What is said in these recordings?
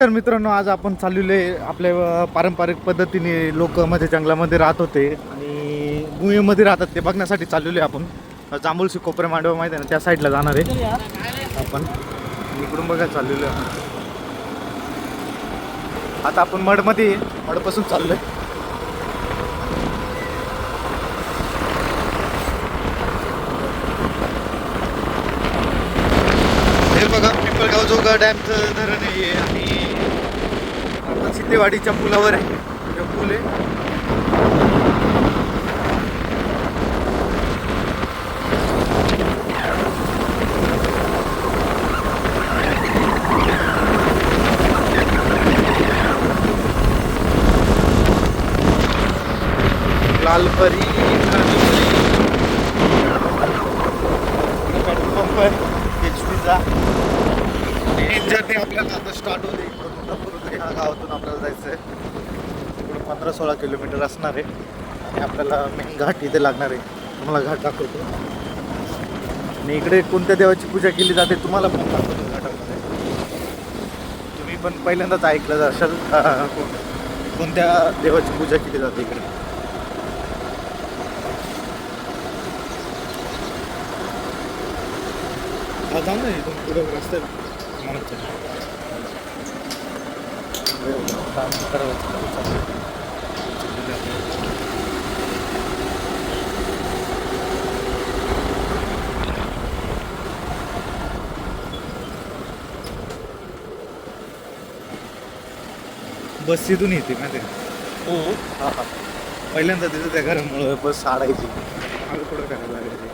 तर मित्रांनो, आज आपण चाललेलो आहे आपल्या पारंपरिक पद्धतीने लोक मध्ये जंगलामध्ये राहत होते आणि गुहेमध्ये राहतात ते बघण्यासाठी चाललेलो आहे आपण. जांभूळशी कोपरे मांडव माहिती आहे ना, त्या साईडला जाणार आहे आपण. इकडून बघायला चाललेलो आहे आपण. आता आपण मडमध्ये मडपासून चाललोय. हे बघा, पिंपळगाव जोगा डॅमचं धरण आहे आणि आपण सिद्धेवाडीच्या पुलावर आहे. हे पूल आहे. लालपरी पेट्रोल पंप आहे HP चा. जर्नी आपल्याला आता स्टार्ट होते. ह्या गावातून आपल्याला जायचं आहे. तिकडून 15-16 किलोमीटर असणार आहे आणि आपल्याला मेन घाट इथे लागणार आहे. तुम्हाला घाट दाखवतो आणि इकडे कोणत्या देवाची पूजा केली जाते तुम्हाला पण दाखवतो घाटामध्ये. तुम्ही पण पहिल्यांदाच ऐकलं असाल कोणत्या देवाची पूजा केली जाते इकडे. हा जाऊ ना, इथून पुढे रस्ते बस तिथून येते माहिती आहे. हो हा हा. पहिल्यांदा तिथं त्या घरामुळे बस आडायची, मला पुढं करायला लागायची.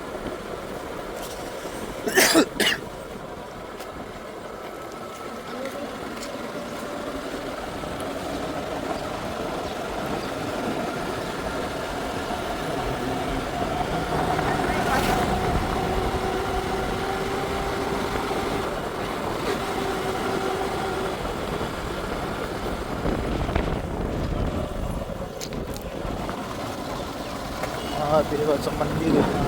हा, देवाचं मंदिर आहे.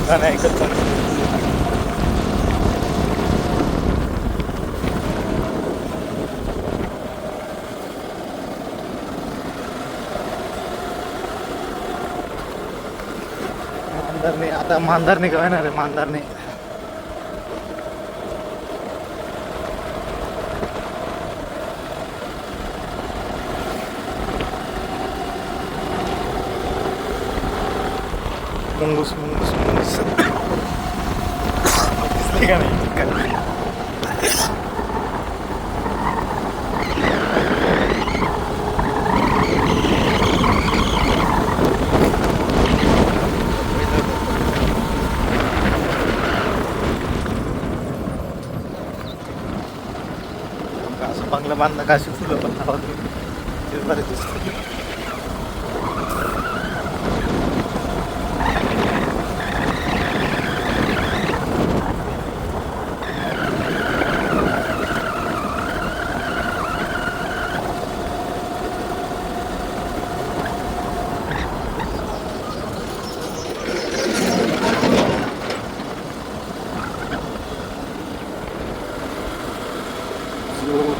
गाणं ऐकत चालू. मांधारने, आता मांधारने काय येणार आहे. मांधारने मुंगूस मुंगूस मुंगूस दिसते का नाही. असं बंगला बांधणं का अशी फुलं पण लावत बरे दिसते.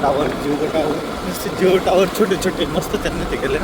टावर जीव टावर असे जिओ टावर छोटे छोटे मस्त त्यांनी ते केले.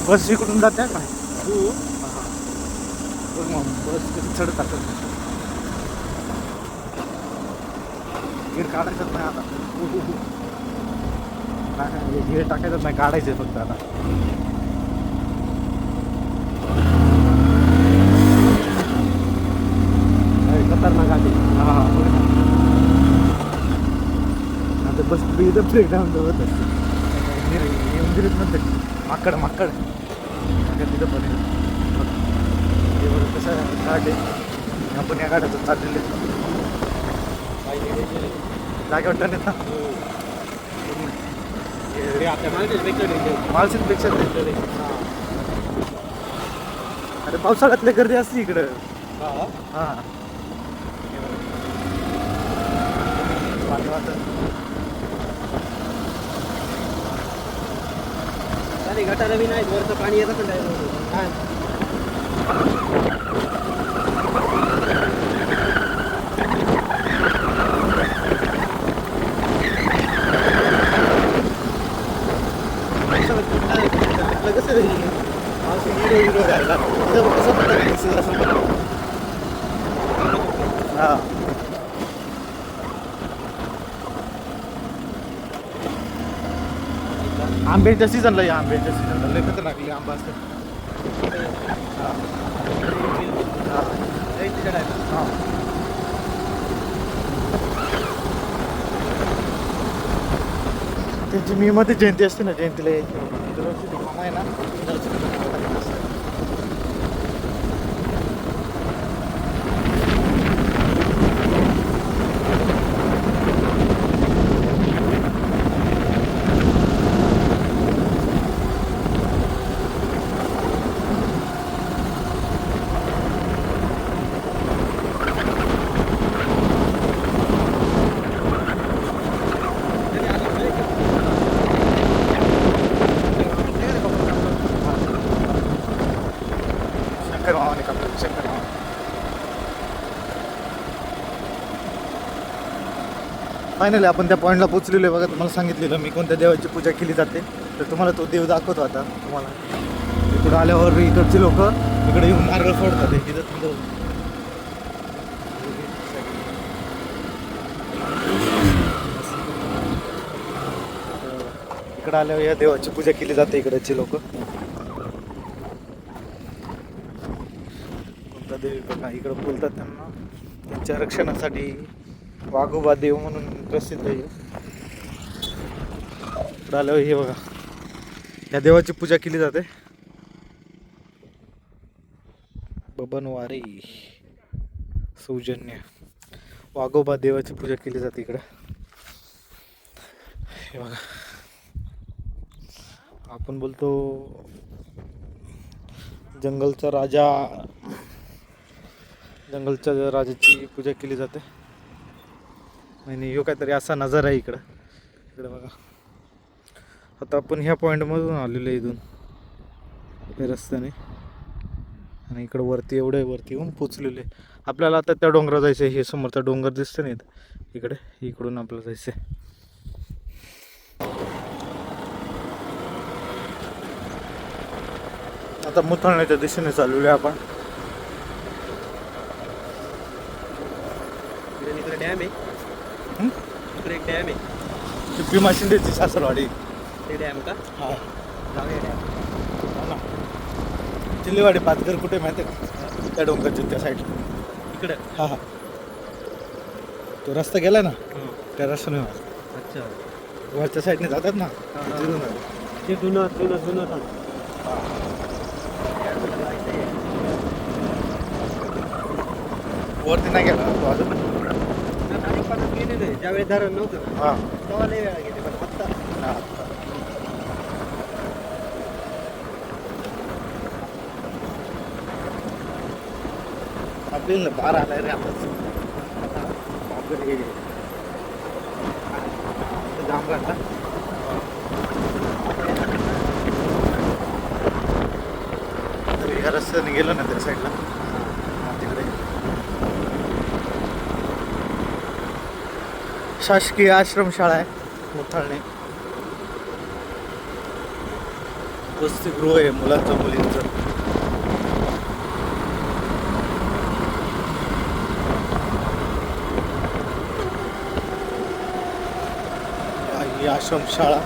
बस इकडून जाते का? बस चढतात गिर काढायचंच नाही आता. नाही गिर टाकायचंच नाही, काढायचं फक्त आता. खतरनाक आली. हा आता बस इथं ब्रेक डाऊन होत गिरीत म्हणते माकड माकड तिथं पण कसं गाडी आपण या गाड्याचं चाललेले जागेवर टन येत ना माळशीपेक्षा. अरे पावसाळ्यातले गर्दी असते इकडं. हा पाणी वाटत गटाला बी नाही, वरचं पाणी येतं पण नाही. आंब्याच्या सीझनला या, आंब्याच्या सीझनला लय खतरनाक आंबा असते. त्यांची मे मध्ये जयंती असते ना, जयंतीला यायची बाबा. दरवर्षी ते मामा आहे ना, दरवर्षी ते मामाला घेऊन असतात. शंकर मामाने कापलं, शंकर मामा. फायनली आपण त्या पॉईंटला पोहोचलेलो आहे बघा. तुम्हाला सांगितलेलं मी कोणत्या देवाची पूजा केली जाते, तर तुम्हाला तो देव दाखवतो आता तुम्हाला. इकडं आल्यावर इकडचे लोक इकडे येऊन नारळ फोडतात. इथं इकडं आल्यावर या देवाची पूजा केली जाते इकडचे लोक. कोणता देव बघा इकडं बोलतात त्यांना, त्यांच्या रक्षणासाठी वाघोबा देव म्हणून प्रसिद्ध आहे. इकडं आल्यावर हे बघा या देवाची पूजा केली जाते. बबनवारी सौजन्य वाघोबा देवाची पूजा केली जाते इकडं. हे बघा आपण बोलतो जंगलचा राजा, जंगलच्या राजाची पूजा केली जाते. आणि ह्यो काहीतरी असा नजारा आहे इकडं. इकडं बघा आता आपण ह्या पॉईंटमधून आलेलो आहे, इथून या रस्त्याने. आणि इकडं वरती एवढे वरती येऊन पोचलेले. आपल्याला आता त्या डोंगरावर जायचं आहे. हे समोरचा डोंगर दिसतं नाही इकडे, इकडून आपल्याला जायचं आहे. आता मुथळण्याच्या दिशेने चाललेलो आहे आपण. इकडे डॅम आहे. इकडे एक डॅम आहे, भीमा शिंदेची सासरवाडी. ते डॅम का? हा जाऊया डॅम. चिल्लेवाडी पाचघर कुठे माहिती आहे का? त्या डोंगराच्या त्या साईडला. इकडे हा हा तो रस्ता गेला ना, त्या रस्त्याने अच्छा वरच्या साईडने जातात ना, तिथून जातात. ते जुनं जुनं जुनं वरती नाही गेला तो अजून. गेलेलं आहे. ज्यावेळेस धरण नव्हतं हा तेव्हा लय वेळा गेले, पण आत्ता हा आपल्याला बारा आलाय रे आता. जाम लागला. या रस्त्याने गेलो ना त्या साईडला, तिकडे शासकीय आश्रमशाळा आहे मुथळणे. वसतिगृह आहे मुलांचं मुलींचं. ही आश्रमशाळा.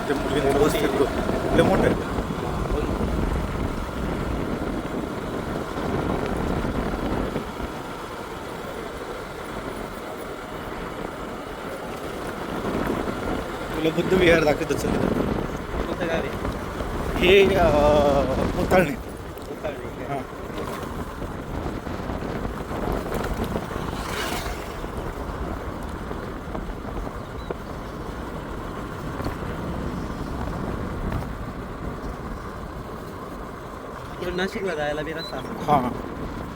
ते मुलींचं वसतिगृह लय मोठं आहे. तुला बुद्ध विहार दाखवत असेल. कोणतं गाव आहे? हे मुथळणे. हां इकडून नाशिकला जायला बी रस्ता असेल. हां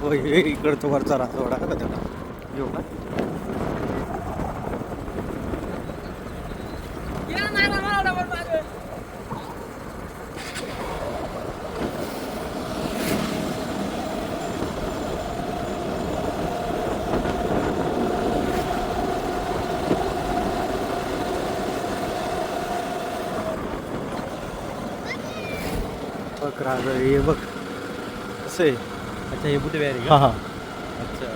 हो, हे इकडचं वरचा राजवाडा का त्याला येऊ का? बघ राजा हे बघ कसं आहे. अच्छा हे बुद्धविहार आहे हां का? हां अच्छा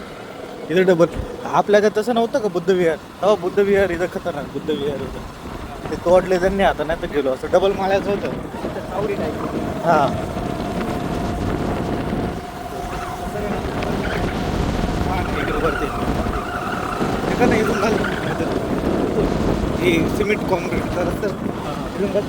इथं डबल. आपल्या काय तसं नव्हतं का बुद्ध विहार? हो बुद्ध विहार इथं खतरनाक बुद्ध विहार होतं. ते तोडले त्यांनी, आता नाही तर गेलो. असं डबल माळ्याचं होतं. सावरी टाईप. हां इकडं वरती ते का नाही इथून घाल. सिमेंट कॉन्क्रीटचा रस्ता इकडून बघ.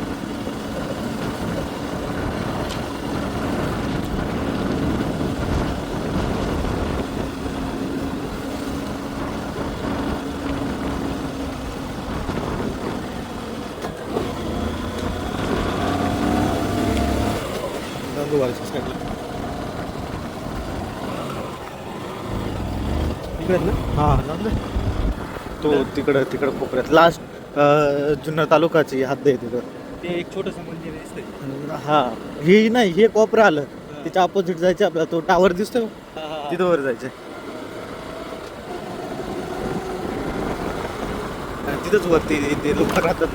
नंदुरबारच्या साईडला इकडे ना हां नंद तो तिकडं कोपऱ्यात लास्ट जुन्नर तालुकाची हद्द आहे तिथं. ते एक छोटंसं मंदिर दिसतंय. हा हे नाही हे कोपरा आलं त्याच्या ऑपोजिट जायचं आपल्याला तो टावर दिसतोय तिथं वर जायचं तिथंच वरती ते लोक राहतात.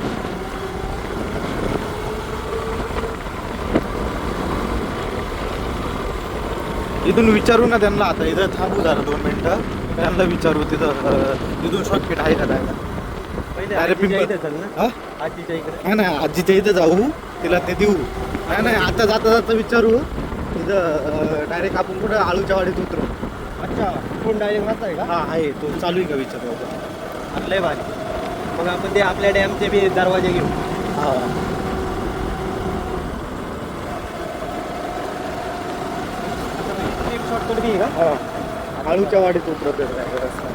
इथून विचारू ना त्यांना आता इथं थांबू जरा 2 मिनिटं त्यांना विचारू तिथं इथून शॉर्टकट आहे का जायला. पहिले अरे आजीच्या पिंपळ. इथे चल ना. हा आजीच्या इकडे. नाही नाही आजीच्या इथं जाऊ तिला ते देऊ. नाही नाही आता जाता जाता विचारू तिथं डायरेक्ट आपण कुठं आळूच्या वाडीत उतरू. अच्छा कोण डायरेक्ट राहत आहे का? हा आहे तो चालू आहे का विचारू आपलंय भारी. मग आपण ते आपल्या डॅमचे बी दरवाजे घेऊ. हा एक शॉर्टकट बी आहे का? हा आळूच्या वाडीत उतरत रस्ता.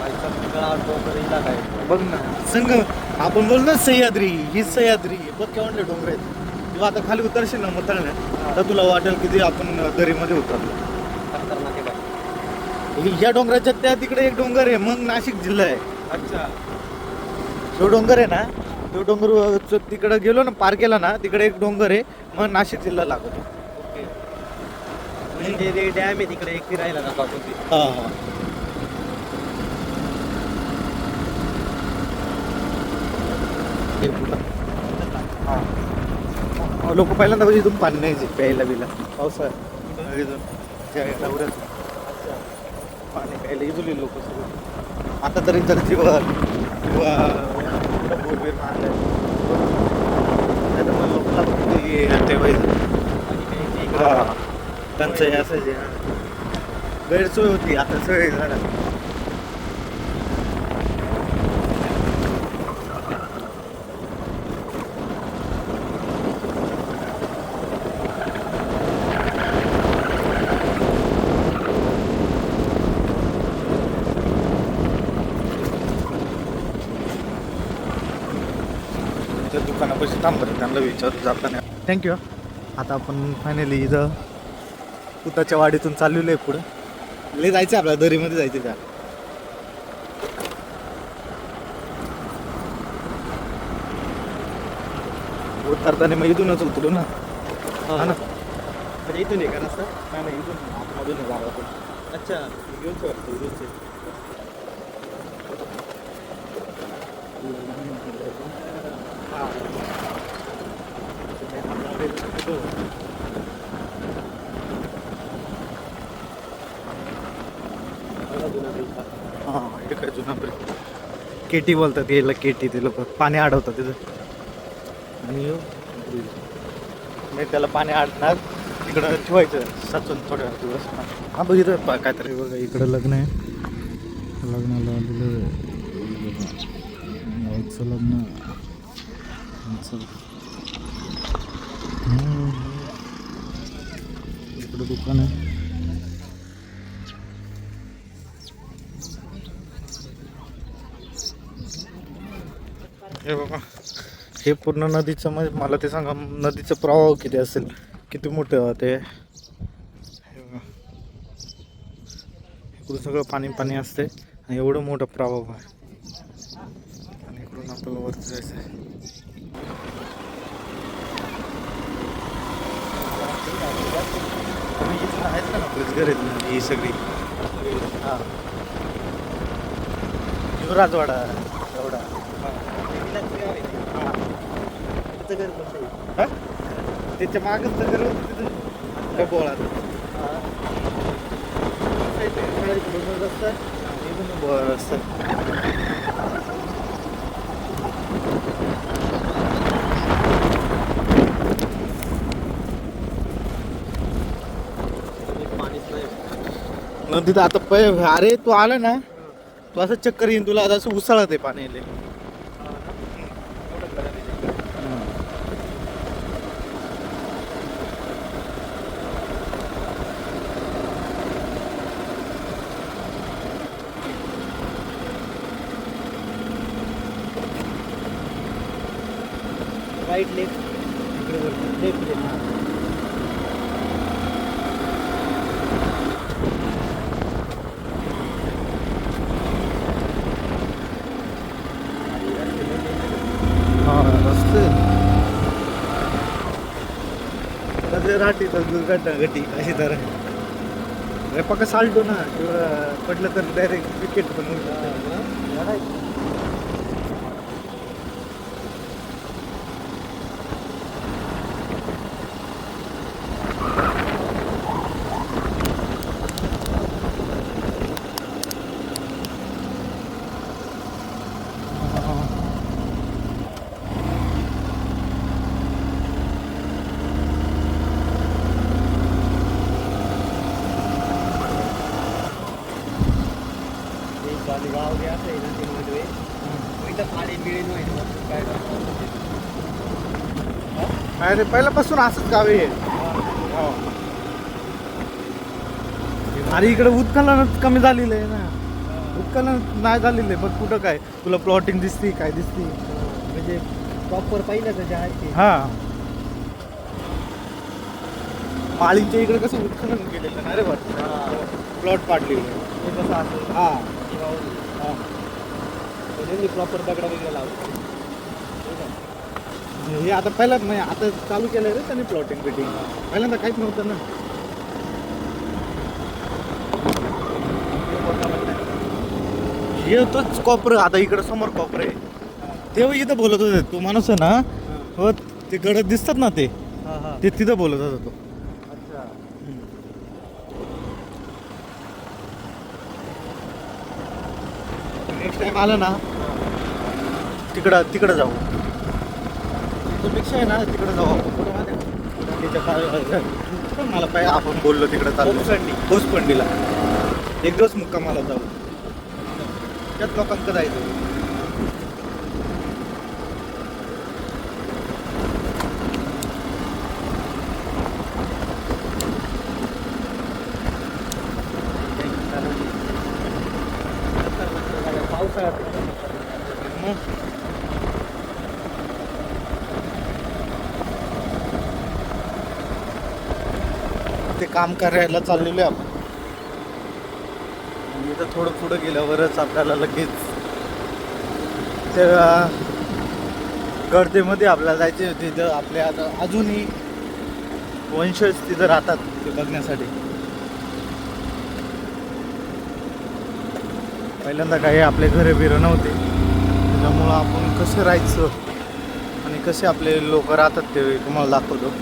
खालचा सगळा डोंगर इलाका आहे. बघ ना संग आपण बोल ना सह्याद्री ही सह्याद्री बघ केव्हा डोंगर आहेत. तू आता खाली उतरशील ना उतरण्यात तर तुला वाटेल की ते आपण दरीमध्ये उतरलो. खतरनाक आहे बाई. ह्या डोंगराच्या त्या तिकडे एक डोंगर आहे मग नाशिक जिल्हा आहे. अच्छा जो डोंगर आहे ना तो डोंगर तिकडे गेलो ना पार केला ना तिकडे एक डोंगर आहे मग नाशिक जिल्हा लागतो. ओके. म्हणजे ते डॅम आहे तिकडे एक फिरायला जातो आपण ते. हा हा लोक पहिल्यांदा म्हणजे इथून पाणी नाही प्यायला बिला पावसाळ्यात इथून पाणी प्यायला इथून लोक सगळं. आता तरी धर्तीवर किंवा बोरबीर मारलाय नाही तर मग लोकांना फक्त हे ठेवायचं. आणि काही ते इकडे. हा त्यांचं हे असायचे गैरसोय होती आता सोय झाला. त्या दुकानापाशी थांबत त्यांना विचारू जाताना. थँक्यू. आता आपण फायनली इथं पुताच्या वाडीतून चाललेलो आहे पुढं. लय जायचं आपल्याला दरीमध्ये जायचं त्या. उतरताना मग इथूनच उतरू ना. हा ना म्हणजे इथून आहे का रस्ता? नाही इथून आतमधून गावातून. अच्छा घेऊन वाटतं इथूनच. हां हे काय जुना ब्रिज. केटी बोलतात याला केटी ते लोक पाणी अडवतात तिथं आणि मी त्याला पाणी अडणार इकडं ठेवायचं साचून थोड्या दिवस. हा बघ इथं काहीतरी बघा इकडं लग्न आहे. लग्नाला दिलं लग्न इकडं दुकान आहे. हे बाबा हे पूर्ण नदीचं म्हणजे मला ते सांगा नदीचं प्रवाह किती असेल किती मोठं ते. हे बघा इकडून सगळं पाणी पाणी असते आणि एवढं मोठं प्रवाह आहे आणि इकडून आपल्याला वरती जायचं आहे. आहेत ना आपलेच घर आहेत ना ही सगळी. हां युवराजवाडा एवढा. त्याच्या मागच तर घर होतं तिथं त्या बोळात. रस्ता इथून बोळा रस्ता. पाणीच नाही. नदीत आता अरे तू आला ना तू असं चक्कर येईन तुला आता असं उसळत आहे पाणी लय. राईट लेफ्ट इकडे वरती लेफ्ट लेफ्ट हा रस्ते कधी राहते तर दुर्घटना घटी अशी तर अरे पक्का साल्टो ना किंवा पडलं तर डायरेक्ट विकेट पण होईल. गाव जे असं आहे ना ते मध्ये इथं पाणी मिळेल काय काय रे पहिल्यापासून असंच गाव आहे. अरे इकडे उत्खनन कमी झालेलं आहे ना. उत्खनन नाही झालेलं आहे मग कुठं काय तुला प्लॉटिंग दिसती काय दिसती म्हणजे प्रॉपर पाहिलं तर जे आहे ते हा माळींच्या इकडे कसं उत्खनन केलेलं ना रे बरं प्लॉट पाडलेले ते कसं असेल हा त्यांनी प्रॉपर दगडा वगैरे लावतो. हे आता पहिला नाही आता चालू केलंय रे त्यांनी प्लॉटिंग बिटिंग पहिल्यांदा काहीच नव्हतं ना. हे तोच कॉपर आता इकडं समोर कॉपर आहे तेव्हा इथं बोलत होते तू माणूस आहे ना हो ते गडद दिसतात ना ते हां हां ते तिथं बोलत होता तो. अच्छा नेक्स्ट टाइम आलं ना तिकडं जाऊ पेक्षा आहे ना तिकडं जाऊ आपण कुठं माहिती आहे? मला पाहिजे आपण बोललो तिकडं चालू होसपंडीला एक दिवस मुक्कामाला जाऊ त्यात लोकांकडे जायचं. पावसाळ्यात मग ते काम करायला चाललेलो आहे आपण आणि इथं थोडं पुढं गेल्यावरच आपल्याला लगेच त्या गर्दीमध्ये आपल्याला जायचे होते तिथं आपले आता अजूनही वंशज तिथं राहतात ते बघण्यासाठी. पहिल्यांदा काही आपले घरे बिरं नव्हते त्याच्यामुळं आपण कसं राहायचं आणि कसे आपले लोक राहतात ते तुम्हाला दाखवतो.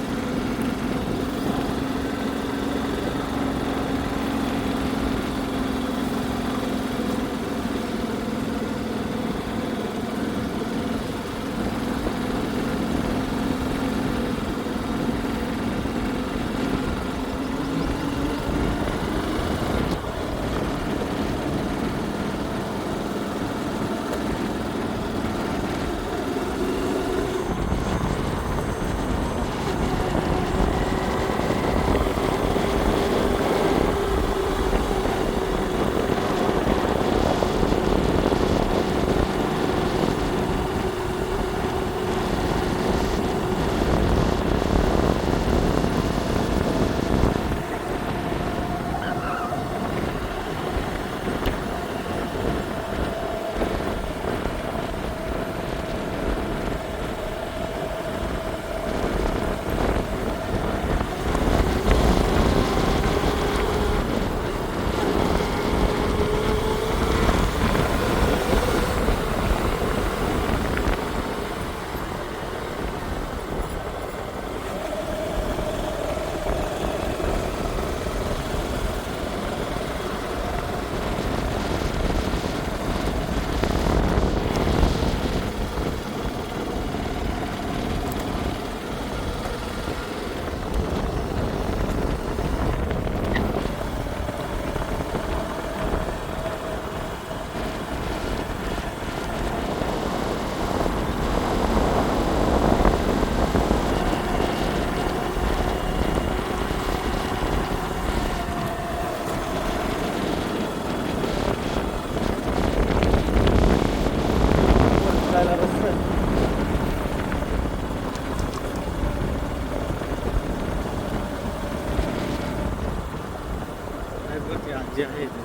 जे आहे ते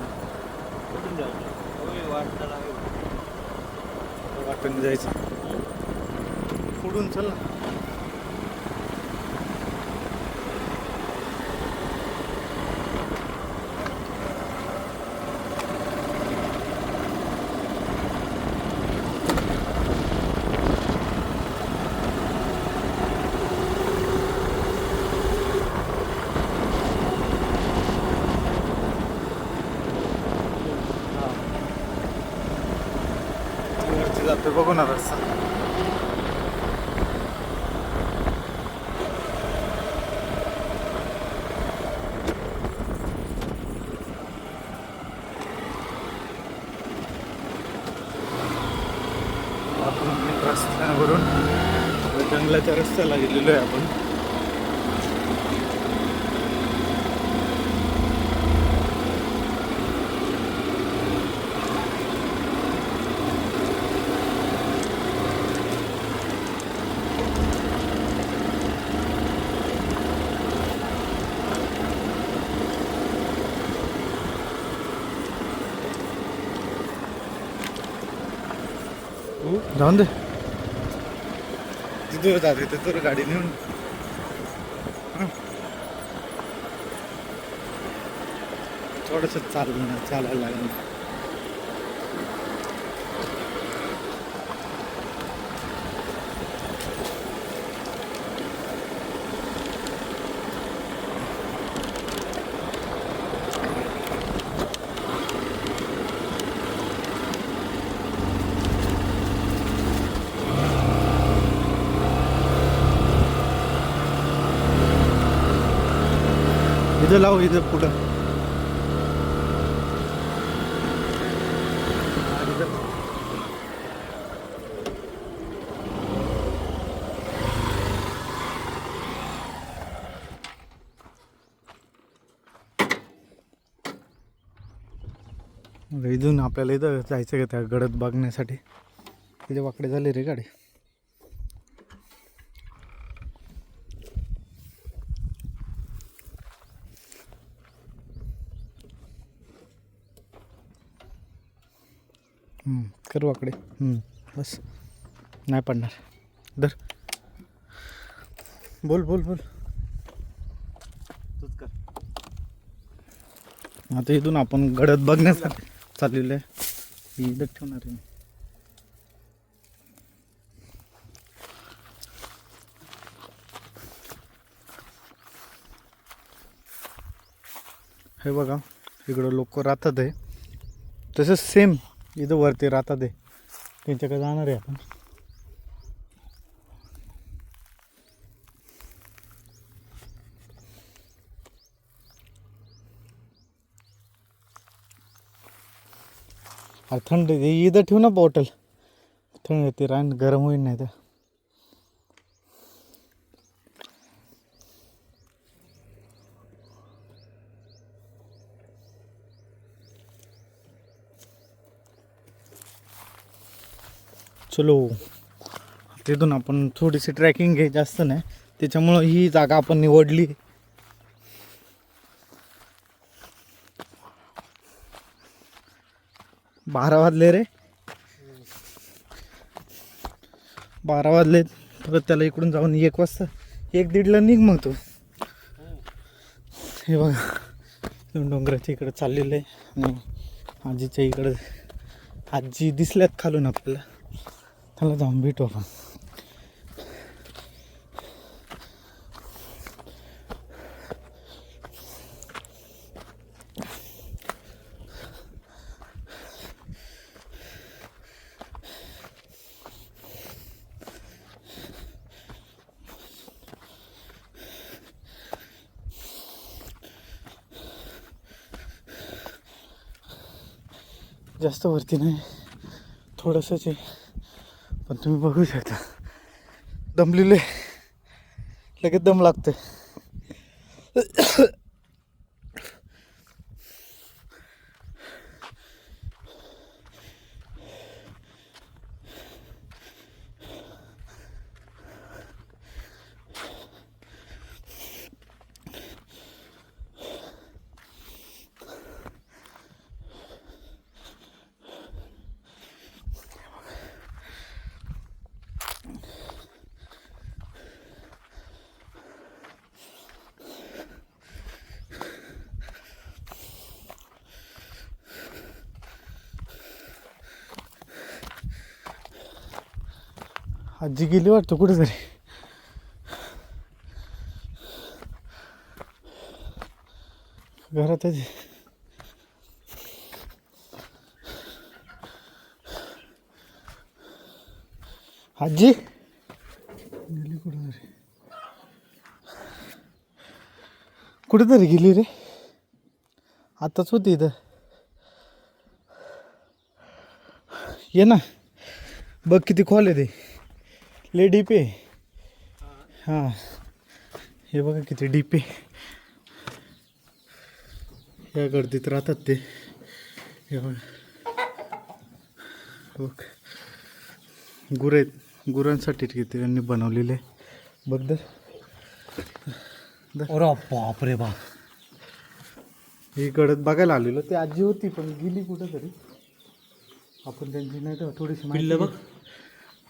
कुठून जायचं वाटणार आहे वाटेने जायचं पुढून चल ना. वरती जातोय बघू ना रस्ता. आपण रस्त्यावरून जंगलाच्या रस्त्याला गेलेलो आहे आपण. जाऊन दे तिथं जाते तिथं गाडी नेऊन. थोडस चालायला लागेल. इथं लाव इथं पुढं. इथून आपल्याला इथं जायचं का त्या गडद बघण्यासाठी. तिथे वाकडे झाले रे गाडी. कर वाकडे. बस नाही पडणार. धर. बोल बोल बोल. तूच कर. आता इथून आपण गडद बघण्यासाठी चाललेलं आहे. इथं ठेवणार आहे मी. हे बघा इकडं लोक राहतात आहे. तसंच सेम इथं वरती राहतात आहे. त्यांच्याकडे जाणार आहे आपण. अरे थंड इथं ठेवू ना बॉटल. थंड ते रान गरम होईल नाही तर. चलो तिथून आपण थोडीशी ट्रॅकिंग घे, जास्त नाही. त्याच्यामुळं ही जागा आपण निवडली. बारा वाजले रे. 12 वाजले. परत त्याला इकडून जाऊन 1 वाजता 1-1:30ला निघ मग तू. हे बघा डोंगराच्या इकडं चाललेलं आहे. आणि आजीच्या इकडं आजी दिसल्यात खालून आपल्याला. त्याला जाऊन भेटू आपण. जास्त वरती नाही, थोडंसंच आहे. पण तुम्ही बघू शकता दमलेले, लगेच दम लागते. आजी गेली वाटतं कुठेतरी. घरातच आहे. आजी गेली कुठेतरी. कुठेतरी गेली रे. आताच होती इथं. ये ना बघ किती खोल आहे ते. लय डीप आहे. हां हे बघा किती डीप आहे. या गर्दीत राहतात ते. हे बघा बघ गुरं आहेत. गुरांसाठी किती त्यांनी बनवलेले. बघ दर अरे बापरे बाप. ही गडद बघायला आलेलो. ती आजी होती पण गेली कुठं तरी. आपण त्यांची नाही तर थोडीशी पिल्लं बघ.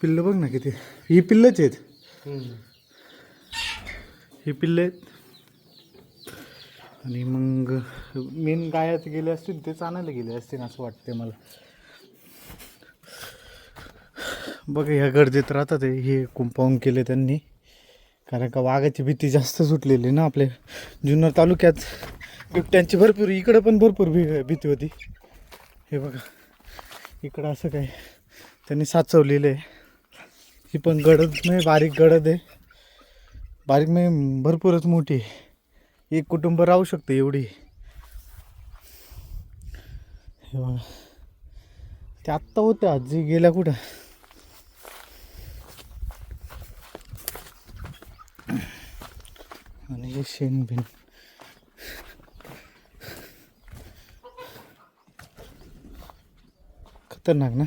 पिल्लं बघ ना किती. ही पिल्लंच आहेत. ही पिल्लं आहेत. आणि मग मेन गायात गेले असतील तेच आणायला गेले असतील असं वाटते मला. बघा ह्या गर्दीत राहतात हे कंपाऊंड केले त्यांनी. कारण का वाघाची भीती जास्त सुटलेली ना आपल्या जुन्नर तालुक्यात. बिबट्यांची भरपूर इकडं पण भरपूर भीती होती. हे बघा इकडं असं काय त्यांनी साचवलेलं आहे. ही पण गडद नाही बारीक गडद आहे. बारीक नाही भरपूरच मोठी आहे. एक कुटुंब राहू शकतं एवढी. हे बघा ते आत्ता होत्या आजी गेल्या कुठं. आणि हे शेण बिन खतरनाक ना.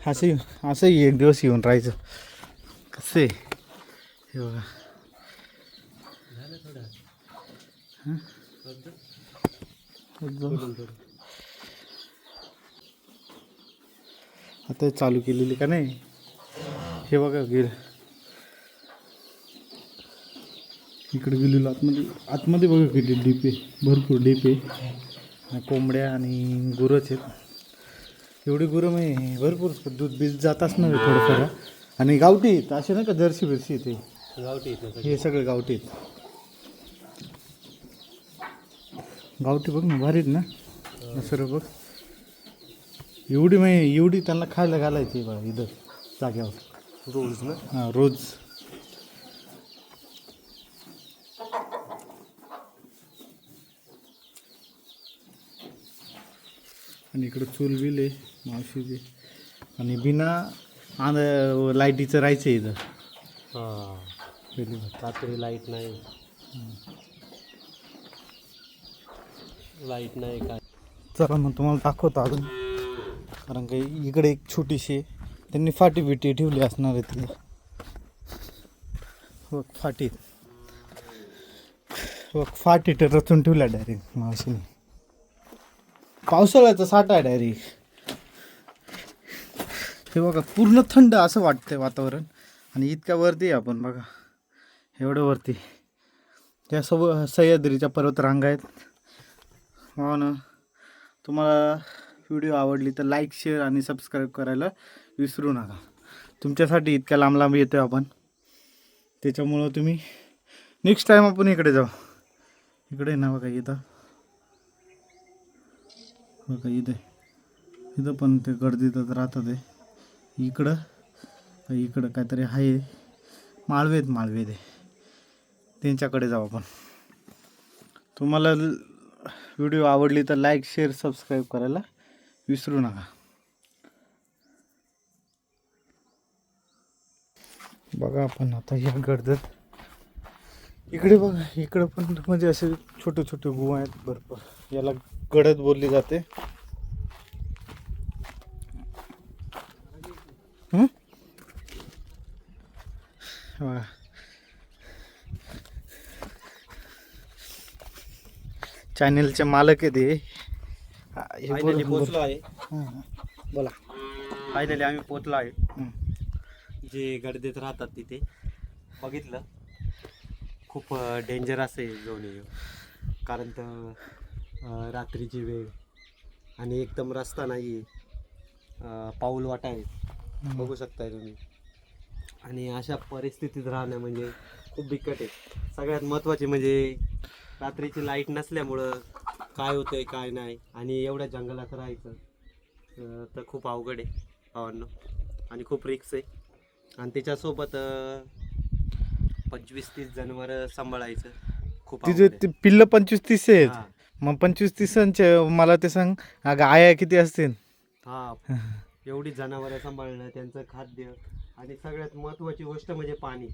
असंही एक दिवस येऊन राहायचं. कसं आहे हे बघा. आता चालू केलेली का नाही. हे बघा गेल इकडे गेलेलो आतमध्ये बघा किती डीप आहे. भरपूर डीप आहे. कोंबड्या आणि गुरंच आहेत. एवढी गुरं मग भरपूर दूध बीज जात असणार आहे थोडंफार. आणि गावठी आहेत असे नाही का जर्सी बिर्सी येते. गावठी आहेत हे सगळे गावठी आहेत. गावठी बघ ना भारीत ना. सर्व बघ एवढी मग एवढी त्यांना खायला घालायची बघा इथं जाग्यावर रोज ना. हां रोज. आणि इकडं चूल बिल आहे मावशीची. आणि बिना लाईटीचं राहायचं इथं. हां पहिली रात्री लाईट नाही. लाईट नाही काय. चला मग तुम्हाला दाखवतो अजून. कारण का इकडे एक छोटीशी त्यांनी फाटी बिटी ठेवली असणार आहे तिला. बघ फाटी बघ फाटी तर रचून ठेवल्या डायरेक्ट मावशीने. पावसाळ्याचा साठा आहे डायरेक्ट. हे बघा पूर्ण थंड असं वाटतंय वातावरण. आणि इतक्या वरती आहे आपण बघा एवढं वरती. त्या सह्याद्रीच्या पर्वतरांगा आहेत. हो ना. तुम्हाला व्हिडिओ आवडली तर लाईक शेअर आणि सबस्क्राईब करायला विसरू नका. तुमच्यासाठी इतक्या लांब लांब येतो आहे आपण. त्याच्यामुळं तुम्ही नेक्स्ट टाईम आपण इकडे जाऊ. इकडे ना बघा इथं बघा इथं पण ते गर्दीतच राहतात आहे. इकडं काहीतरी आहे. माळवे ते त्यांच्याकडे जाऊ आपण. तुम्हाला व्हिडिओ आवडली तर लाईक शेअर सबस्क्राईब करायला विसरू नका. बघा आपण आता या गर्दीत इकडे बघा इकडं पण म्हणजे असे छोटे छोटे गुहा आहेत भरपूर. याला गडद बोलली जाते. बघा चॅनेलचे मालक आहे ते. फायनली पोचलो आहे. बोला. फायनली आम्ही पोचलो आहे. जे गर्दीत राहतात तिथे बघितलं. खूप डेंजरस आहे जोनी. कारण तर रात्रीची वेळ आणि एकदम रस्ता नाही आहे. पाऊल वाटा आहे बघू शकताय तुम्ही. आणि अशा परिस्थितीत राहणं म्हणजे खूप बिकट आहे. सगळ्यात महत्त्वाचे म्हणजे रात्रीची लाईट नसल्यामुळं काय होतंय काय नाही, आणि एवढ्या जंगलात राहायचं तर खूप अवघड आहे भावांनो, आणि खूप रिक्स आहे. आणि त्याच्यासोबत 25-30 जनावरं सांभाळायचं खूप तिथे अवघड आहे. ते पिल्लं 25-30 आहेत. हा मग 25-30चे मला ते सांग, अगं आया किती असतील? हा एवढी जनावरं सांभाळणं, त्यांचं खाद्य, आणि सगळ्यात महत्त्वाची गोष्ट म्हणजे पाणी.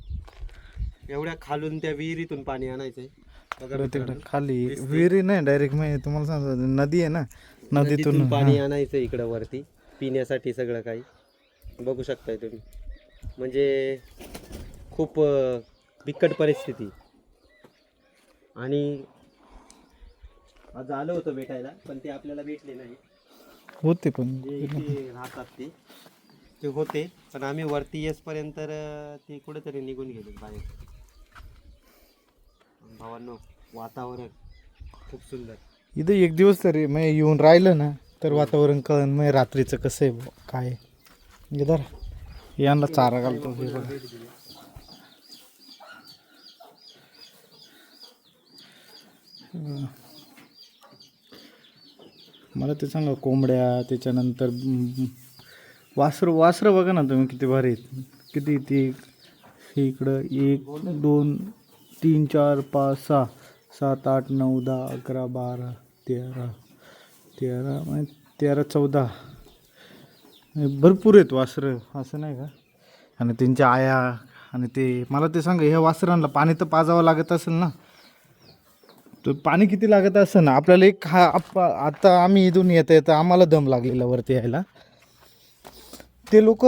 एवढ्या खालून त्या विहिरीतून पाणी आणायचंय. बघा तिकडे मित्रांनो, खाली दिसते. विहिरी नाही डायरेक्ट, मी तुम्हाला सांगतो नदी आहे ना, नदीतून पाणी हा. आणायचं इकडं वरती पिण्यासाठी सगळं काही. बघू शकताय तुम्ही, म्हणजे खूप बिकट परिस्थिती. आणि आज आलो होतो भेटायला, पण ते आपल्याला भेटले नाही. होते पण जे इथे राहतात ते होते, पण आम्ही वरती येसपर्यंत ते कुठेतरी निघून गेले बाहेर. भावांनो, वातावरण खूप सुंदर. इथं एक दिवस तरी मग येऊन राहिलं ना तर वातावरण कळण मग रात्रीचं कसं आहे बुवा, काय आहे. इधर यांना चारा घालतो हे बघा. मला ते सांगा, कोंबड्या, त्याच्यानंतर वासरं बघा ना तुम्ही किती भारी आहेत. किती ती इकडं 1 2 3 4 5 6 7 8 9 10 11 12 13 13 14 भरपूर आहेत वासरं, असं नाही का. आणि त्यांच्या आया, आणि ते मला ते सांगा, ह्या वासरांना पाणी तर पाजावं लागत असेल ना. तर पाणी किती लागत असेल ना आपल्याला. एक आता आम्ही इथून येता आम्हाला दम लागलेला वरती यायला. ते लोक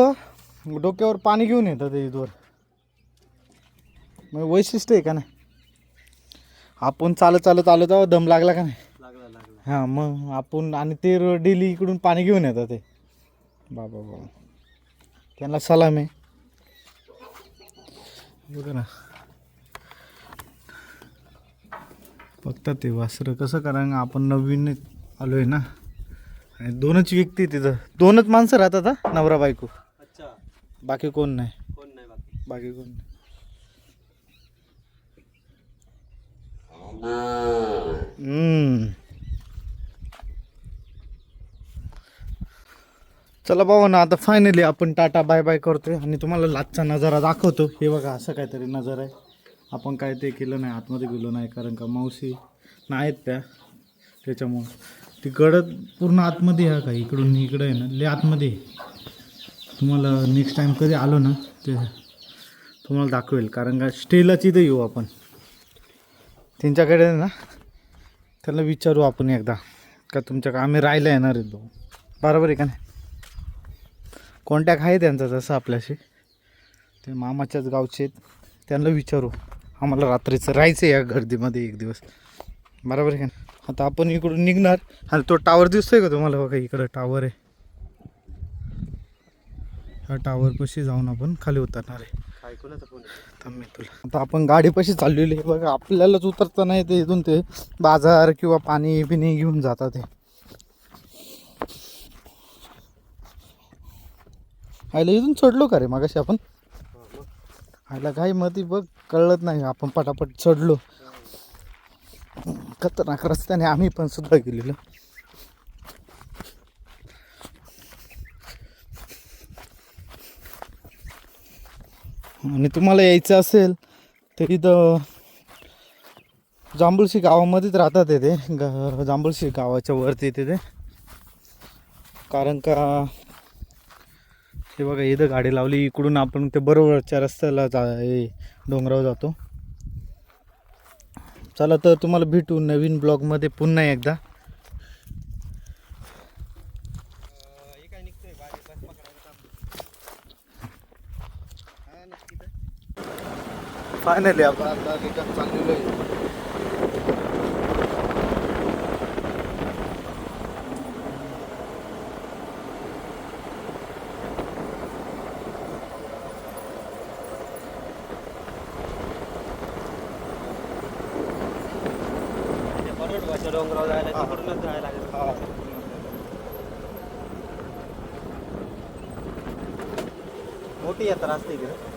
डोक्यावर पाणी घेऊन येतात इथवर. मग वैशिष्ट्य आहे का नाही. आपण चालत आलो तेव्हा दम लागला का नाही. लागला. हां मग आपण, आणि ते डेली इकडून पाणी घेऊन येतात ते. बाबा त्यांना सलाम आहे. बघा ना, बघतात ते वासरं कसं. कारण आपण नवीन आलो आहे ना, आणि 2च व्यक्ती तिथं, 2च माणसं राहतात हा, नवरा बायको. अच्छा, बाकी कोण नाही. कोण नाही बाकी. बाकी कोण नाही. चला भाऊ ना, आता फायनली आपण टाटा बाय बाय करतोय आणि तुम्हाला लाचचा नजारा दाखवतो. हे बघा, असं काहीतरी नजारा आहे. आपण काय ते केलं नाही, आतमध्ये गेलो नाही, कारण का मावशी नाहीत त्याच्यामुळं. ती गडद पूर्ण आतमध्ये आहे का, इकडून इकडं आहे ना, लय आतमध्ये. तुम्हाला नेक्स्ट टाईम कधी आलो ना ते तुम्हाला दाखवेल, कारण का स्टेलाच इथं येऊ आपण. त्यांच्याकडे ना त्याला विचारू आपण एकदा का तुमच्याकडे आम्ही राहायला येणार आहे तो, बरोबर आहे का नाही. कॉन्टॅक्ट आहे त्यांचा तसं आपल्याशी, ते मामाच्याच गावचे आहेत. त्यांना विचारू, आम्हाला रात्रीचं राहायचं या गर्दीमध्ये एक दिवस, बरोबर आहे का नाही. आता आपण इकडून निघणार, आणि तो टावर दिसतोय का तुम्हाला, बघा इकडं टावर आहे. ह्या टावरपाशी जाऊन आपण खाली उतरणार आहे. कोणाचा फोन? थांब मी तुला. आता आपण गाडीपाशी चाललेली आहे बघा. आपल्यालाच उतरता नाही ते, इथून ते बाजार किंवा पाणी पिणी घेऊन जातात ते. आयला इथून चढलो का रे मागाशी आपण. आयला काही मती बघ, कळत नाही, आपण पटापट चढलो. खतरनाक रस्त्याने आम्ही पण सुद्धा गेलेलो. आणि तुम्हाला यायचं असेल तर इथं जांभूळशी गावामध्येच राहतात ते जांभूळशी गावाच्या वरती ते. कारण का हे बघा, इथं गाडी लावली, इकडून आपण ते बरोबरच्या रस्त्याला डोंगरावर जातो. चला तर तुम्हाला भेटू नवीन ब्लॉगमध्ये पुन्हा एकदा. फायनली आपण आता रिटर्न चाललेलो आहे. डोंगरावर जायला तिकडूनच जायला लागेल. मोठी यात्रा असते इकडे.